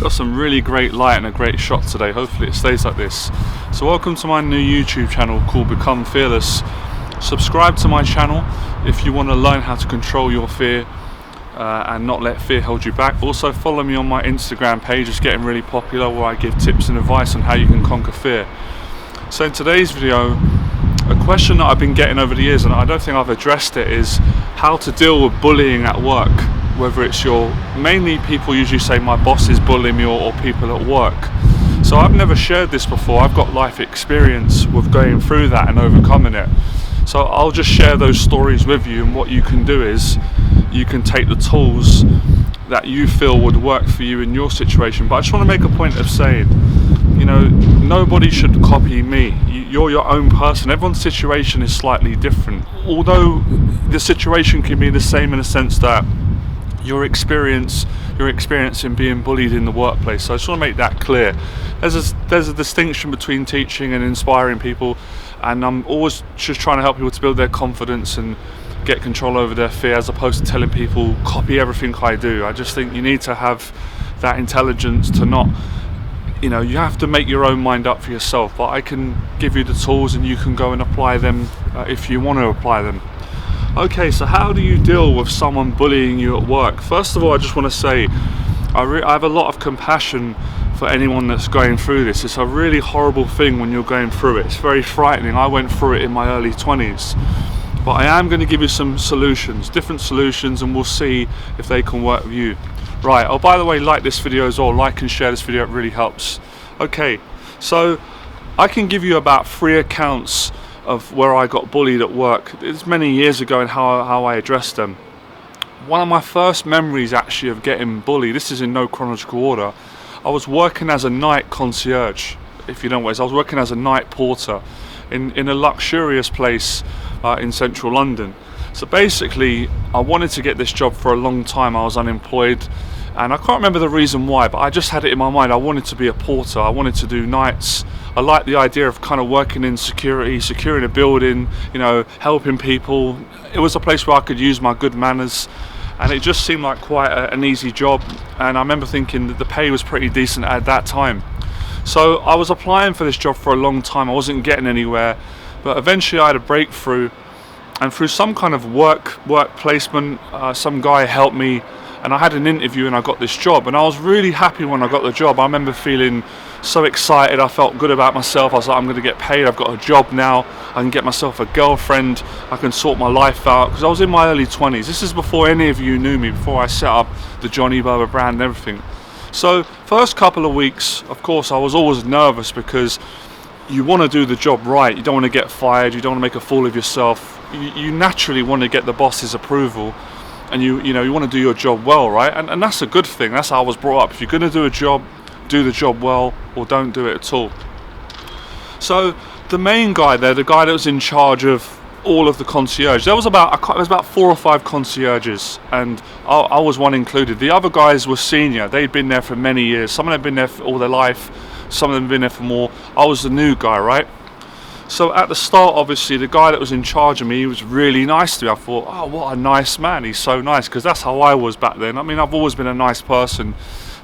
Got some really great light and a great shot today. Hopefully it stays like this. So welcome to my new YouTube channel called Become Fearless. Subscribe to my channel if you want to learn how to control your fear and not let fear hold you back. Also follow me on my Instagram page, it's getting really popular, where I give tips and advice on how you can conquer fear. So in today's video, a question that I've been getting over the years, and I don't think I've addressed it, is how to deal with bullying at work. Whether it's mainly people usually say my boss is bullying me, or people at work. So I've never shared this before. I've got life experience with going through that and overcoming it. So I'll just share those stories with you, and what you can do is you can take the tools that you feel would work for you in your situation. But I just want to make a point of saying, you know, nobody should copy me. You're your own person. Everyone's situation is slightly different. Although the situation can be the same in the sense that your experience in being bullied in the workplace. So I just want to make that clear. There's a distinction between teaching and inspiring people, and I'm always just trying to help people to build their confidence and get control over their fear, as opposed to telling people copy everything I do. I just think you need to have that intelligence to not, you have to make your own mind up for yourself. But I can give you the tools and you can go and apply them if you want to apply them. Okay, so how do you deal with someone bullying you at work? First of all, I just want to say I have a lot of compassion for anyone that's going through this. It's a really horrible thing when you're going through it. It's very frightening. I went through it in my early 20s. But I am going to give you some solutions, different solutions, and we'll see if they can work with you. Right, oh, by the way, like this video as well. Like and share this video, it really helps. Okay, so I can give you about 3 accounts of where I got bullied at work. It's many years ago, and how I addressed them. One of my first memories actually of getting bullied, this is in no chronological order, I was working as a night concierge, if you know what it is. I was working as a night porter in a luxurious place in central London. So basically I wanted to get this job for a long time. I was unemployed and I can't remember the reason why, but I just had it in my mind. I wanted to be a porter. I wanted to do nights. I liked the idea of kind of working in security, securing a building, helping people. It was a place where I could use my good manners, and it just seemed like quite an easy job. And I remember thinking that the pay was pretty decent at that time. So I was applying for this job for a long time. I wasn't getting anywhere, but eventually I had a breakthrough, and through some kind of work placement, some guy helped me, and I had an interview and I got this job, and I was really happy when I got the job. I remember feeling so excited. I felt good about myself. I was like, I'm going to get paid. I've got a job now. I can get myself a girlfriend. I can sort my life out, because I was in my early 20s. This is before any of you knew me, before I set up the Berba brand and everything. So first couple of weeks, of course, I was always nervous, because you want to do the job right. You don't want to get fired. You don't want to make a fool of yourself. You naturally want to get the boss's approval, and you want to do your job well, right? And that's a good thing. That's how I was brought up. If you're going to do a job, do the job well, or don't do it at all. So the main guy there, the guy that was in charge of all of the concierge, there was about 4 or 5 concierges, and I was one included. The other guys were senior. They'd been there for many years. Some of them had been there for all their life. Some of them had been there for more. I was the new guy, right? So at the start, obviously, the guy that was in charge of me, he was really nice to me. I thought, oh, what a nice man. He's so nice, because that's how I was back then. I mean, I've always been a nice person,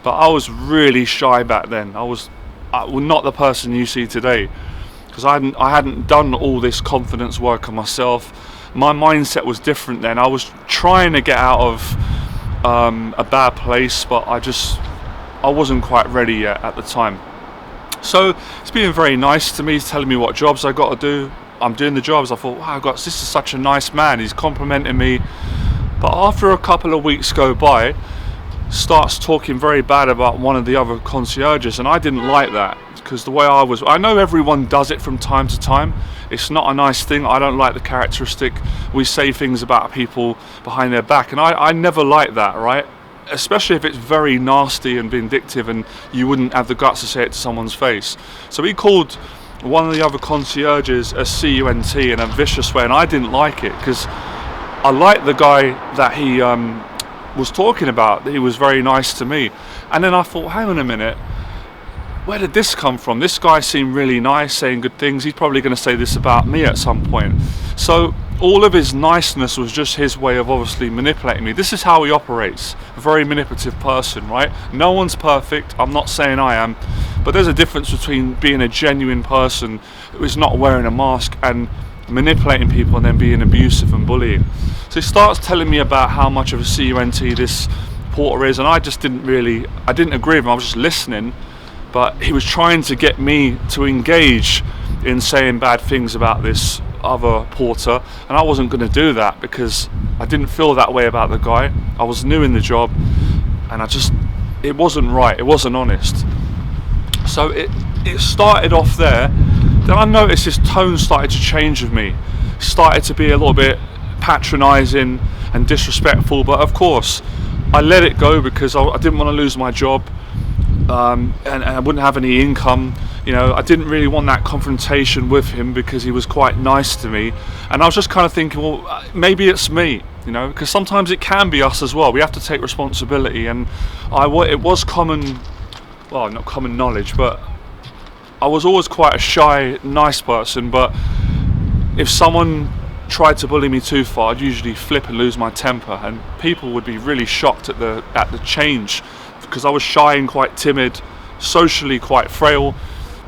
but I was really shy back then. I was not the person you see today, because I hadn't done all this confidence work on myself. My mindset was different then. I was trying to get out of a bad place, but I wasn't quite ready yet at the time. So it's been very nice to me. He's telling me what jobs I got to do. I'm doing the jobs. I thought, wow, this is such a nice man. He's complimenting me. But after a couple of weeks go by, starts talking very bad about one of the other concierges, and I didn't like that, because the way I know everyone does it from time to time. It's not a nice thing. I don't like the characteristic. We say things about people behind their back, and I never like that, right? Especially if it's very nasty and vindictive, and you wouldn't have the guts to say it to someone's face. So he called one of the other concierges a cunt in a vicious way, and I didn't like it, because I liked the guy that he was talking about. He was very nice to me. And then I thought, hang on a minute, where did this come from? This guy seemed really nice, saying good things. He's probably going to say this about me at some point. So all of his niceness was just his way of obviously manipulating me. This is how he operates. A very manipulative person, right? No one's perfect. I'm not saying I am, but there's a difference between being a genuine person who is not wearing a mask and manipulating people and then being abusive and bullying. So he starts telling me about how much of a CUNT this porter is, and I didn't agree with him. I was just listening, but he was trying to get me to engage in saying bad things about this other porter, and I wasn't going to do that because I didn't feel that way about the guy. I was new in the job, and it wasn't right, it wasn't honest. So it started off there. Then I noticed his tone started to change with me. It started to be a little bit patronising and disrespectful, but of course I let it go because I didn't want to lose my job, and I wouldn't have any income. I didn't really want that confrontation with him because he was quite nice to me, and I was just kind of thinking, well, maybe it's me, because sometimes it can be us as well. We have to take responsibility, and it was not common knowledge, but I was always quite a shy, nice person, but if someone tried to bully me too far, I'd usually flip and lose my temper, and people would be really shocked at the change, because I was shy and quite timid, socially quite frail.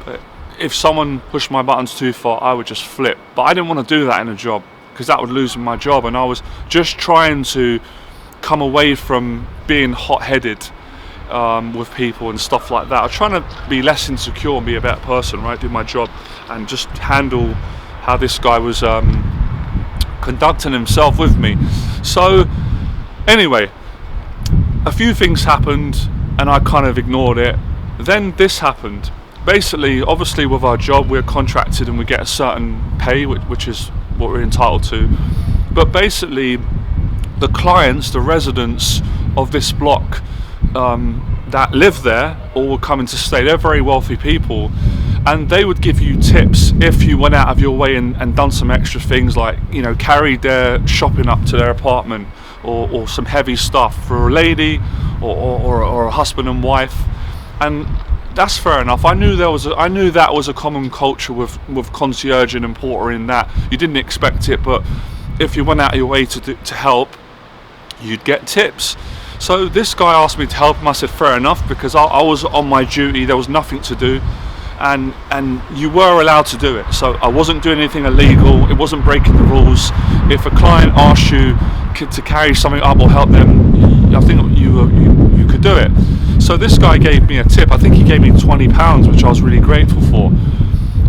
But if someone pushed my buttons too far, I would just flip. But I didn't want to do that in a job, because that would lose my job, and I was just trying to come away from being hot-headed with people and stuff like that. I was trying to be less insecure and be a better person, right? Do my job and just handle how this guy was conducting himself with me. So anyway, a few things happened and I kind of ignored it. Then this happened. Basically, obviously with our job we're contracted and we get a certain pay, which is what we're entitled to. But basically the clients, the residents of this block that live there or were coming to stay, they're very wealthy people, and they would give you tips if you went out of your way and done some extra things, like carried their shopping up to their apartment, or some heavy stuff for a lady or a husband and wife. And that's fair enough. I knew that was a common culture with concierging and portering, that you didn't expect it, but if you went out of your way to help, you'd get tips. So this guy asked me to help him. I said fair enough, because I was on my duty, there was nothing to do, and you were allowed to do it. So I wasn't doing anything illegal, it wasn't breaking the rules. If a client asked you to carry something up or help them, I think you could do it. So this guy gave me a tip. I think he gave me £20, which I was really grateful for.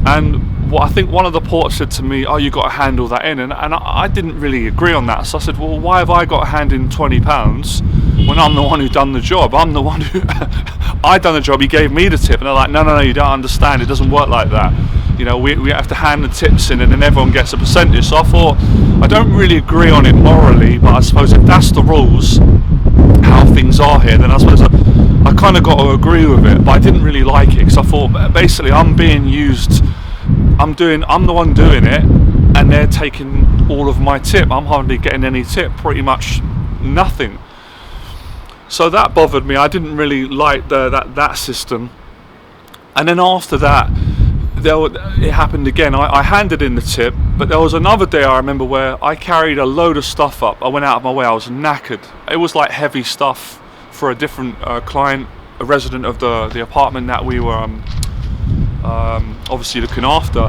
And I think one of the porters said to me, you got to handle that in, and I didn't really agree on that. So I said, well, why have I got to hand in £20 when I'm the one who done the job? I'm the one who I done the job, he gave me the tip. And they're like, no, you don't understand, it doesn't work like that. We have to hand the tips in and then everyone gets a percentage. So I thought, I don't really agree on it morally, but I suppose if that's the rules, how things are here, then I suppose I kind of got to agree with it. But I didn't really like it, because I thought basically I'm being used. I'm the one doing it, and they're taking all of my tip. I'm hardly getting any tip, pretty much nothing. So that bothered me. I didn't really like that system. And then after that, it happened again. I handed in the tip, but there was another day I remember where I carried a load of stuff up. I went out of my way. I was knackered. It was like heavy stuff for a different client, a resident of the apartment that we were obviously looking after,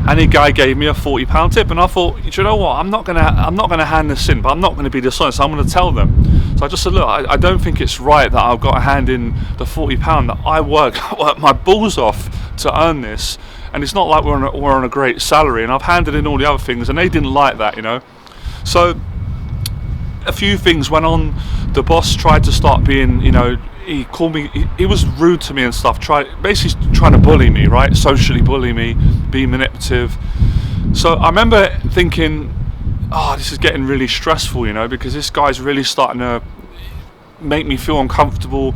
and the guy gave me a £40 tip, and I thought, do you know what, I'm not gonna hand this in, but I'm not gonna be dishonest, I'm gonna tell them. So I just said, look, I don't think it's right that I've got to hand in the £40 that I worked my balls off to earn this, and it's not like we're on a great salary, and I've handed in all the other things, and they didn't like that, So a few things went on. The boss tried to start being, he called me, he was rude to me and stuff, basically trying to bully me, right? Socially bully me, be manipulative. So I remember thinking, this is getting really stressful, because this guy's really starting to make me feel uncomfortable.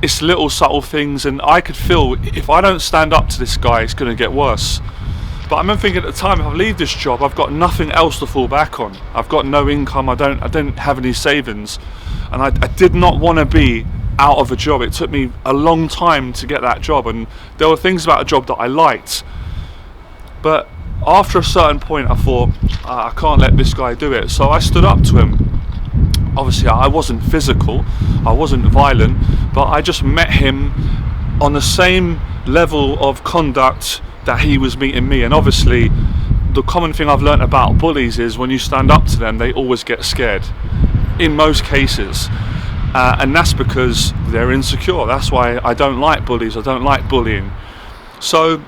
It's little subtle things, and I could feel if I don't stand up to this guy, it's going to get worse. But I remember thinking at the time, if I leave this job, I've got nothing else to fall back on. I've got no income, I don't have any savings, and I did not want to be out of a job. It took me a long time to get that job, and there were things about a job that I liked, but after a certain point I thought, I can't let this guy do it, so I stood up to him. Obviously I wasn't physical, I wasn't violent, but I just met him on the same level of conduct that he was meeting me. And obviously the common thing I've learnt about bullies is when you stand up to them, they always get scared in most cases, and that's because they're insecure. That's why I don't like bullies, I don't like bullying. So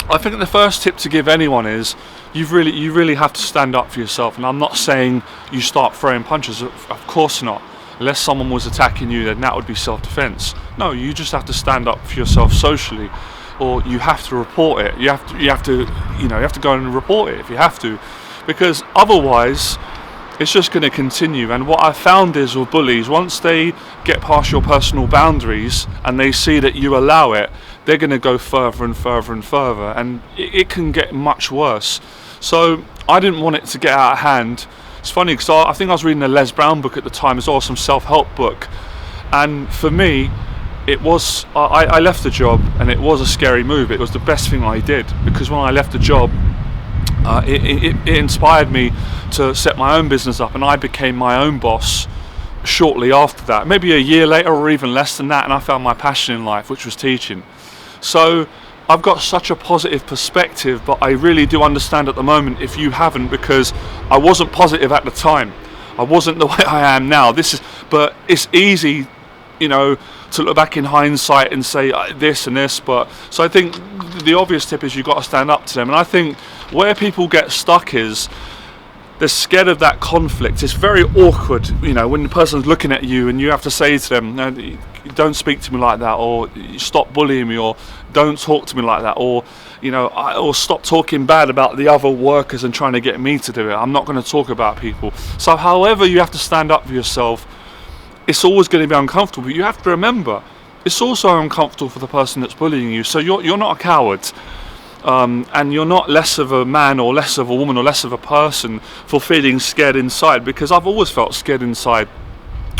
I think the first tip to give anyone is you really have to stand up for yourself. And I'm not saying you start throwing punches, of course not. Unless someone was attacking you, then that would be self-defense. No, you just have to stand up for yourself socially, or you have to report it. You have to go and report it if you have to, because otherwise it's just going to continue. And what I found is with bullies, once they get past your personal boundaries and they see that you allow it, they're going to go further and further and further, and it can get much worse. So I didn't want it to get out of hand. It's funny because I think I was reading a Les Brown book at the time as well, some self-help book, and for me it was, I left the job, and it was a scary move. It was the best thing I did, because when I left the job, it inspired me to set my own business up, and I became my own boss shortly after that, maybe a year later or even less than that, and I found my passion in life, which was teaching. So I've got such a positive perspective, but I really do understand at the moment if you haven't, because I wasn't positive at the time. I wasn't the way I am now. But it's easy, to look back in hindsight and say this and this. But so I think the obvious tip is you've got to stand up to them. And I think where people get stuck is they're scared of that conflict. It's very awkward, when the person's looking at you and you have to say to them, no, don't speak to me like that, or stop bullying me, or don't talk to me like that, or or stop talking bad about the other workers and trying to get me to do it. I'm not going to talk about people. So however you have to stand up for yourself, it's always going to be uncomfortable. But you have to remember, it's also uncomfortable for the person that's bullying you. So you're not a coward. And you're not less of a man or less of a woman or less of a person for feeling scared inside, because I've always felt scared inside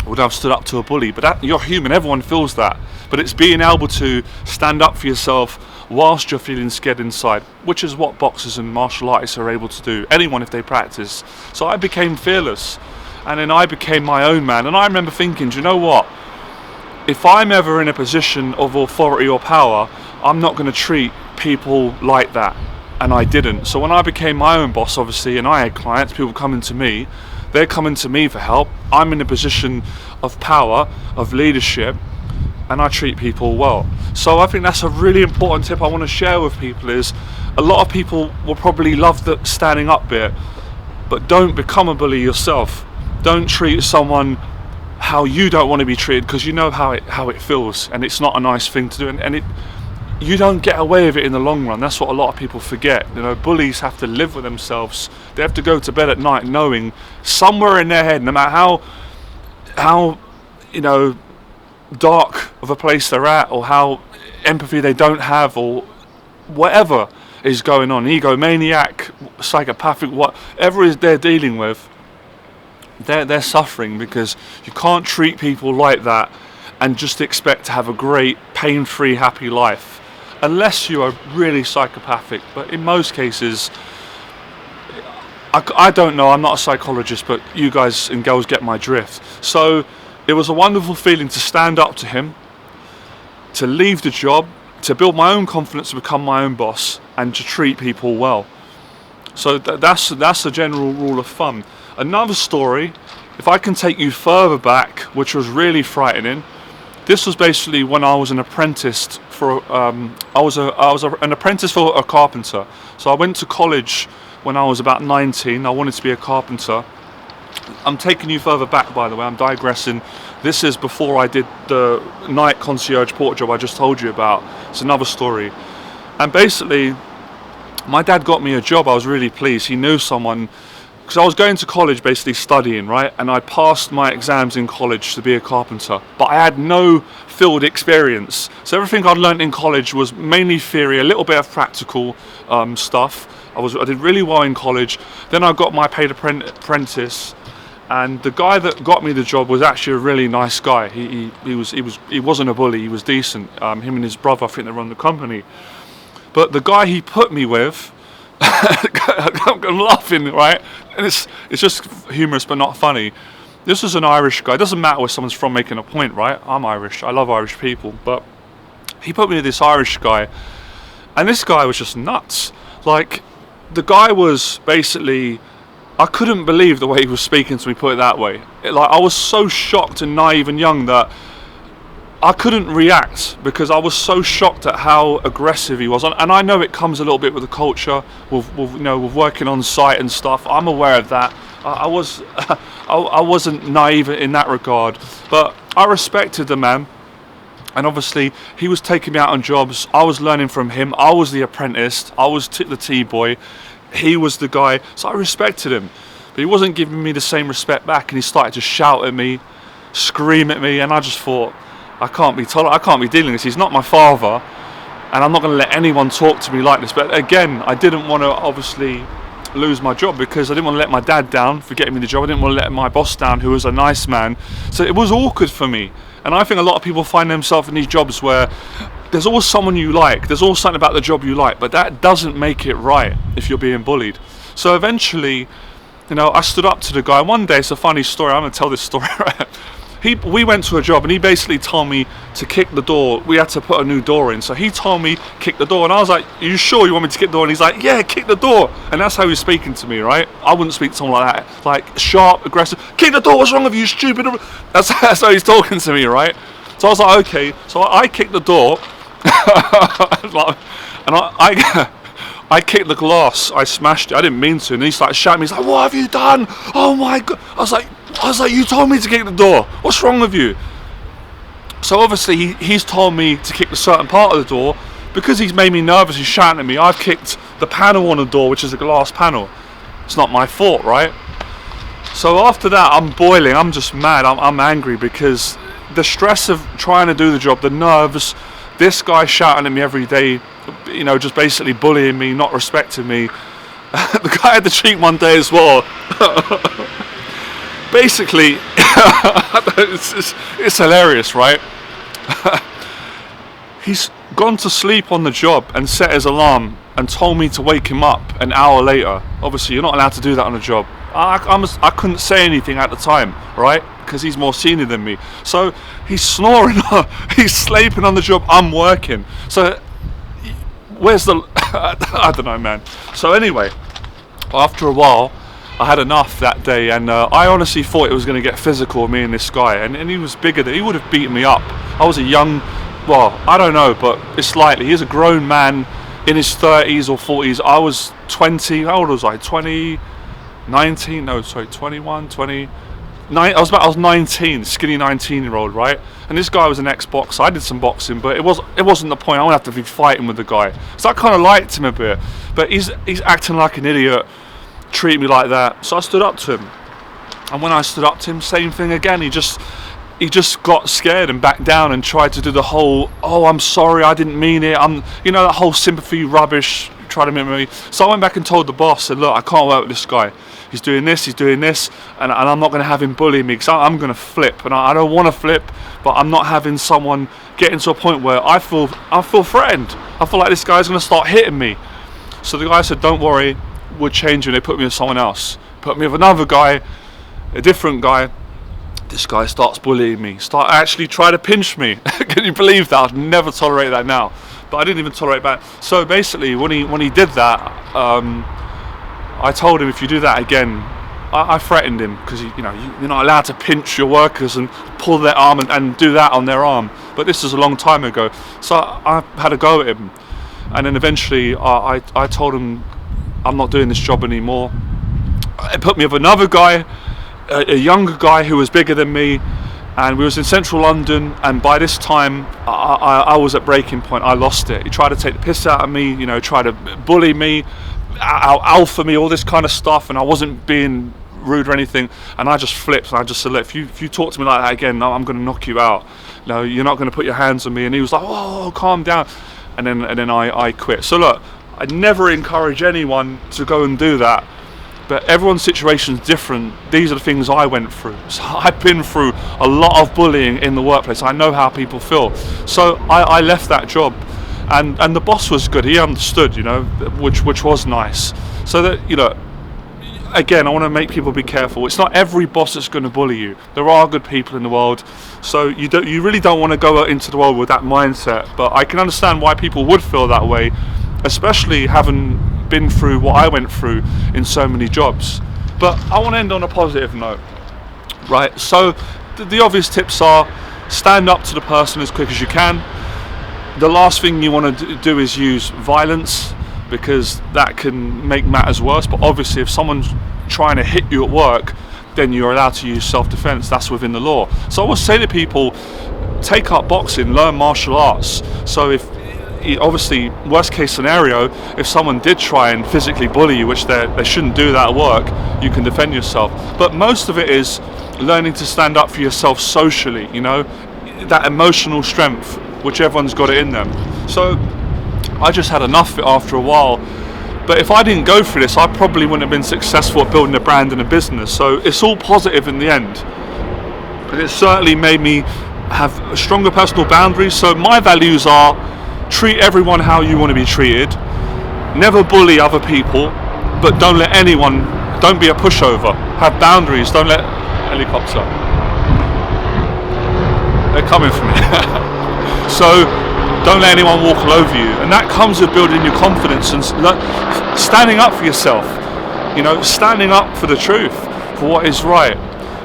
when I've stood up to a bully. But you're human, everyone feels that. But it's being able to stand up for yourself whilst you're feeling scared inside, which is what boxers and martial artists are able to do, anyone if they practice. So I became fearless, and then I became my own man. And I remember thinking, do you know what? If I'm ever in a position of authority or power, I'm not going to treat people like that. And I didn't. So when I became my own boss, obviously, and I had clients, people coming to me, they're coming to me for help. I'm in a position of power, of leadership, and I treat people well. So I think that's a really important tip I want to share with people. Is a lot of people will probably love the standing up bit, but don't become a bully yourself. Don't treat someone how you don't want to be treated, because you know how it feels, and it's not a nice thing to do, and you don't get away with it in the long run. That's what a lot of people forget. Bullies have to live with themselves. They have to go to bed at night knowing somewhere in their head, no matter how dark of a place they're at, or how empathy they don't have, or whatever is going on, egomaniac, psychopathic, whatever is they're dealing with, they're suffering, because you can't treat people like that and just expect to have a great, pain-free, happy life, unless you are really psychopathic. But in most cases, I don't know, I'm not a psychologist, but you guys and girls get my drift. So it was a wonderful feeling to stand up to him, to leave the job, to build my own confidence, to become my own boss, and to treat people well. So that's a general rule of thumb. Another story, if I can take you further back, which was really frightening. This was basically when I was an apprentice for an apprentice for a carpenter. So I went to college when I was about 19. I wanted to be a carpenter. I'm taking you further back, by the way. I'm digressing. This is before I did the night concierge port job I just told you about. It's another story. And basically, my dad got me a job. I was really pleased. He knew someone, because I was going to college basically studying, right? And I passed my exams in college to be a carpenter, but I had no field experience. So everything I'd learned in college was mainly theory, a little bit of practical stuff. I did really well in college. Then I got my paid apprentice, and the guy that got me the job was actually a really nice guy. He wasn't a bully. He was decent. Him and his brother, I think they run the company. But the guy he put me with I'm laughing, right? And it's just humorous but not funny. This was an Irish guy. It doesn't matter where someone's from making a point, right? I'm Irish. I love Irish people. But he put me with this Irish guy. And this guy was just nuts. Like, the guy was basically... I couldn't believe the way he was speaking to me, put it that way. I was so shocked and naive and young that I couldn't react because I was so shocked at how aggressive he was. And I know it comes a little bit with the culture, with working on site and stuff. I'm aware of that. I wasn't naive in that regard, but I respected the man. And obviously, he was taking me out on jobs. I was learning from him. I was the apprentice. I was the T-boy. He was the guy. So I respected him. But he wasn't giving me the same respect back. And he started to shout at me, scream at me. And I just thought, I can't be dealing with this. He's not my father. And I'm not going to let anyone talk to me like this. But again, I didn't want to obviously lose my job because I didn't want to let my dad down for getting me the job. I didn't want to let my boss down, who was a nice man. So it was awkward for me. And I think a lot of people find themselves in these jobs where there's always someone you like, there's always something about the job you like, but that doesn't make it right if you're being bullied. So eventually, I stood up to the guy. One day, it's a funny story, I'm going to tell this story, right? We went to a job and he basically told me to kick the door. We had to put a new door in. So he told me, kick the door. And I was like, are you sure you want me to kick the door? And he's like, yeah, kick the door. And that's how he was speaking to me, right? I wouldn't speak to someone like that. Like, sharp, aggressive. Kick the door, what's wrong with you, stupid? That's how he's talking to me, right? So I was like, okay. So I kicked the door. And I kicked the glass. I smashed it. I didn't mean to. And he started shouting. He's like, "What have you done? Oh my God!" I was like, "You told me to kick the door. What's wrong with you?" So obviously he's told me to kick a certain part of the door because he's made me nervous. He's shouting at me. I've kicked the panel on the door, which is a glass panel. It's not my fault, right? So after that, I'm boiling. I'm just mad. I'm angry because the stress of trying to do the job, the nerves. This guy shouting at me every day, just basically bullying me, not respecting me. The guy had the cheek one day as well. Basically, it's hilarious, right? He's gone to sleep on the job and set his alarm and told me to wake him up an hour later. Obviously, you're not allowed to do that on a job. I couldn't say anything at the time, right? Because he's more senior than me. So he's snoring, he's sleeping on the job, I'm working. So where's the... I don't know, man. So anyway, after a while, I had enough that day, and I honestly thought it was going to get physical with me and this guy, and he was bigger than... He would have beaten me up. I was a young... Well, I don't know, but it's likely. He's a grown man in his 30s or 40s. I was 20. How old was I? 20... 19, no, sorry, 21, 20, I was 19, skinny 19-year-old, right? And this guy was an ex-boxer. I did some boxing, but it wasn't the point. I wouldn't have to be fighting with the guy. So I kind of liked him a bit, but he's acting like an idiot, treating me like that. So I stood up to him, and when I stood up to him, same thing again. He just got scared and backed down and tried to do the whole, "Oh, I'm sorry, I didn't mean it." That whole sympathy rubbish. Tried to mimic me. So I went back and told the boss, said, "Look, I can't work with this guy. He's doing this, and I'm not going to have him bully me because I'm going to flip, and I don't want to flip, but I'm not having someone get into a point where I feel threatened. I feel like this guy's going to start hitting me." So the guy said, "Don't worry, we'll change you." And they put me with someone else. Put me with another guy, a different guy. This guy starts bullying me, actually try to pinch me. Can you believe that? I'd never tolerate that now. But I didn't even tolerate that. So basically, when he did that, I told him, if you do that again, I threatened him because you're not allowed to pinch your workers and pull their arm and do that on their arm. But this is a long time ago. So I had a go at him, and then eventually I told him I'm not doing this job anymore. It put me with another guy, a younger guy who was bigger than me. And we was in central London, and by this time I was at breaking point. I lost it. He tried to take the piss out of me, tried to bully me, alpha me, all this kind of stuff, and I wasn't being rude or anything, and I just flipped and I just said, "Look, if you talk to me like that again, I'm going to knock you out. No, you're not going to put your hands on me." And he was like, "Oh, calm down." And then I quit. So look, I never encourage anyone to go and do that. But everyone's situation is different. These are the things I went through. So I've been through a lot of bullying in the workplace. I know how people feel. So I left that job. and the boss was good. He understood, you know, which was nice. So that, you know, again, I want to make people be careful. It's not every boss that's going to bully you. There are good people in the world, so you really don't want to go out into the world with that mindset. But I can understand why people would feel that way, especially having been through what I went through in so many jobs. But I want to end on a positive note, right? So the obvious tips are: stand up to the person as quick as you can. The last thing you want to do is use violence, because that can make matters worse. But obviously if someone's trying to hit you at work, then you're allowed to use self-defense. That's within the law. So I would say to people, take up boxing, learn martial arts. So if, obviously, worst case scenario, if someone did try and physically bully you, which they shouldn't do that at work, you can defend yourself. But most of it is learning to stand up for yourself socially, you know, that emotional strength, which everyone's got it in them. So I just had enough of it after a while. But if I didn't go through this, I probably wouldn't have been successful at building a brand and a business. So it's all positive in the end. But it certainly made me have stronger personal boundaries. So my values are: treat everyone how you want to be treated, never bully other people, but don't be a pushover. Have boundaries, don't let helicopter. They're coming for me. So don't let anyone walk all over you, and that comes with building your confidence and standing up for yourself, you know, standing up for the truth, for what is right.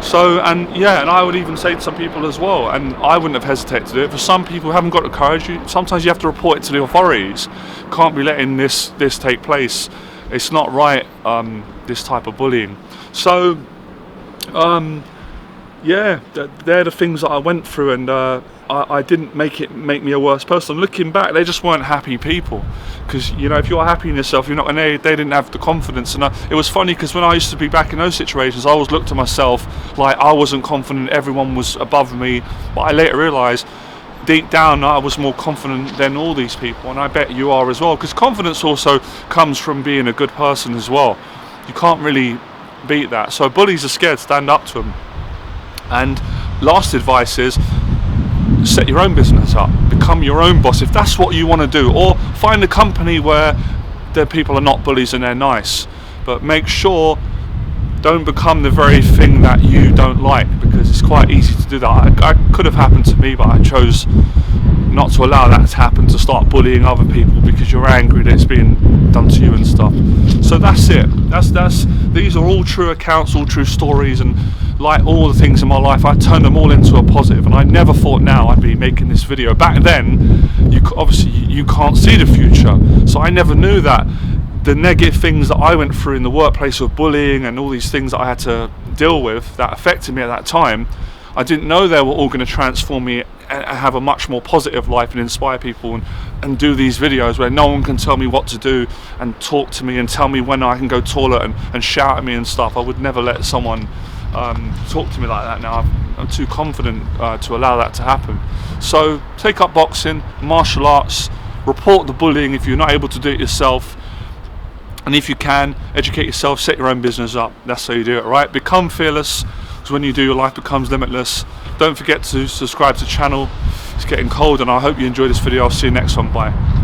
So, and I would even say to some people as well, and I wouldn't have hesitated to do it, for some people who haven't got the courage, sometimes you have to report it to the authorities. Can't be letting this take place. It's not right, this type of bullying. So they're the things that I went through, and I didn't make me a worse person. Looking back, they just weren't happy people, because, you know, if you're happy in yourself, you're not. And they didn't have the confidence. And it was funny, because when I used to be back in those situations, I always looked at myself like I wasn't confident, everyone was above me. But I later realised deep down I was more confident than all these people, and I bet you are as well, because confidence also comes from being a good person as well. You can't really beat that. So bullies are scared, stand up to them. And last advice is: set your own business up, become your own boss if that's what you want to do, or find a company where the people are not bullies and they're nice. But make sure, don't become the very thing that you don't like, because it's quite easy to do that. I could have happened to me, but I chose not to allow that to happen, to start bullying other people because you're angry that it's being done to you and stuff. So that's it. These are all true accounts, all true stories, and like all the things in my life, I turned them all into a positive. And I never thought now I'd be making this video. Back then, obviously you can't see the future, so I never knew that the negative things that I went through in the workplace of bullying and all these things that I had to deal with that affected me at that time, I didn't know they were all going to transform me and have a much more positive life and inspire people, and do these videos where no one can tell me what to do and talk to me and tell me when I can go toilet and shout at me and stuff. I would never let someone talk to me like that now. I'm too confident to allow that to happen. So take up boxing, martial arts, report the bullying if you're not able to do it yourself, and if you can, educate yourself, set your own business up. That's how you do it, right? Become fearless, because when you do, your life becomes limitless. Don't forget to subscribe to the channel. It's getting cold, and I hope you enjoyed this video. I'll see you next one. Bye.